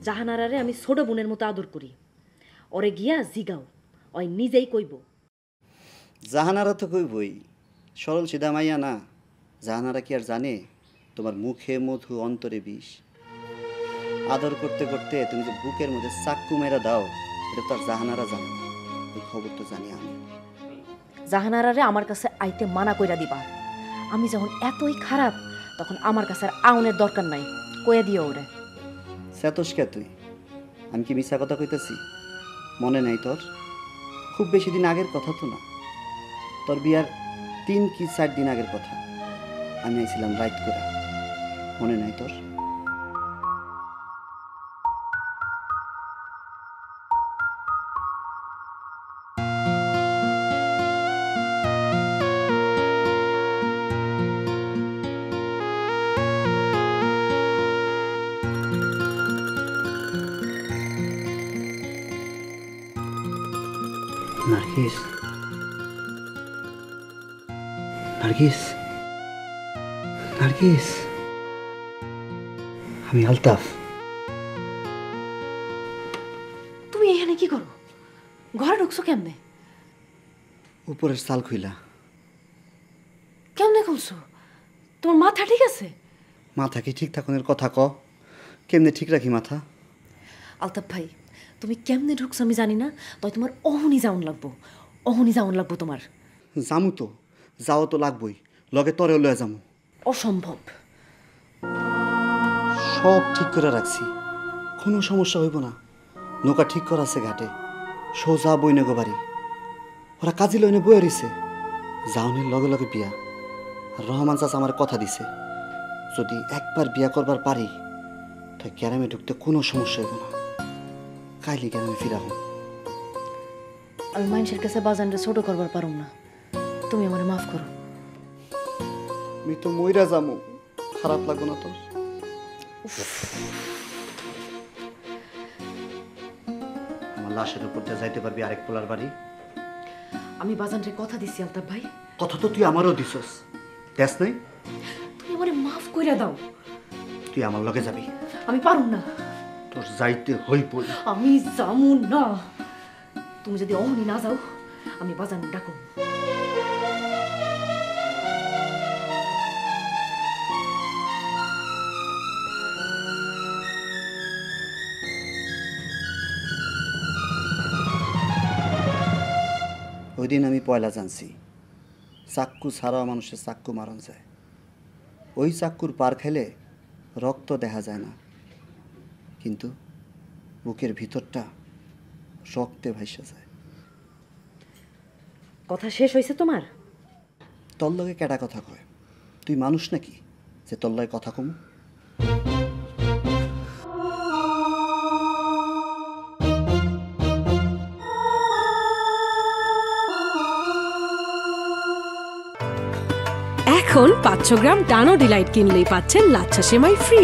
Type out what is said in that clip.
জাহানারারে আমি ছোট বোনের মতো আদর করি। ওরে গিয়া জিগাও, ওই নিজেই কইব। জাহানারা তো কইবই, সরল সিধা মাইয়া না। জাহানারা কি আর জানে তোমার মুখে মধু অন্তরে বিষ? আদর করতে করতে তুমি যে বুকের মধ্যে চাক্কু মেরা দাও, এটা তো আর জাহানারা জানে না। এই খবর তো জানি আমি। জাহানারারে আমার কাছে আইতে মানা কইরা দিবা। আমি যখন এতই খারাপ তখন আমার কাছে আর আউনের দরকার নাই, কইয়া দিও ওরে। সেতস কে তুই? আমি কি মিথ্যা কথা কইতেছি? মনে নাই তোর? খুব বেশি দিন আগের কথা তো না, তোর বিয়ার 3 কি 4 দিন আগের কথা। আমি আইছিলাম রাইট করে, মনে নাই তোর? নার্গিস, নার্গিস, নার্গিস, আমি আলতাফ। তুমি এখানে কি করো? ঘরে ঢুকছো কেমনে? উপরের চাল খুইলা। কেমনে খুলছো? তোমার মাথা ঠিক আছে? মাথা কি ঠিক থাকুনের কথা ক? কেমনে ঠিক রাখি মাথা? আলতাফ ভাই, তুমি কেমনে ঢুকছো আমি জানি না, তাই তোমার অহনি যাওন লাগবো, অহনি যাওন লাগবো তোমার। জামু তো, যাও তো লাগবই, লগে তরেও লয়ে যামু। অসম্ভব। সব ঠিক করে রাখছি, কোনো সমস্যা হইব না। নৌকা ঠিক করা আছে ঘাটে, সোজা বইনেগো বাড়ি। ওরা কাজী লইনে বয়ে রইছে, যাওনের লগে লগে বিয়া। আর রহমান চাচা আমার কথা দিছে, যদি একবার বিয়া করবার পারি তাই গ্রামে ঢুকতে কোনো সমস্যা হইব না। কাইলি গ্রামে ফিরা হম। আমি মানুষের কাছে বাজানরে ছোট করবার পারুম না, তুমি আমার মাফ করো। আমি তো মইরা যামু, খারাপ লাগবো না তোর? আমার লাশের উপর দিয়ে যাইতে পারবি আরেক পোলার বাড়ি? আমি বাজানরে কথা দিছি আলতাফ ভাই। কথা তো তুই আমারও দিছস, দেখ নাই? তুমি আমারে মাফ কইরা দাও। তুই আমার লগে যাবি। আমি পারুম না। তোর যাইতে হইবই। আমি যামু না। তুমি যদি অহনি না যাও, আমি বাজান ডাকুম। ওই দিন আমি পয়লা জানছি চাক্কু ছাড়াও মানুষের চাক্কু মারণ যায়। ওই চাক্কুর পার খেলে রক্ত দেখা যায় না, কিন্তু বুকের ভিতরটা রক্তে ভাইসা যায়। কথা শেষ হয়েছে তোমার? তোর লগে কেটা কথা কয়? তুই মানুষ নাকি যে তোর লগে কথা কম? এখন 500 গ্রাম টানো ডিলাইট কিনলেই পাচ্ছেন লাচ্ছা সেমাই ফ্রি।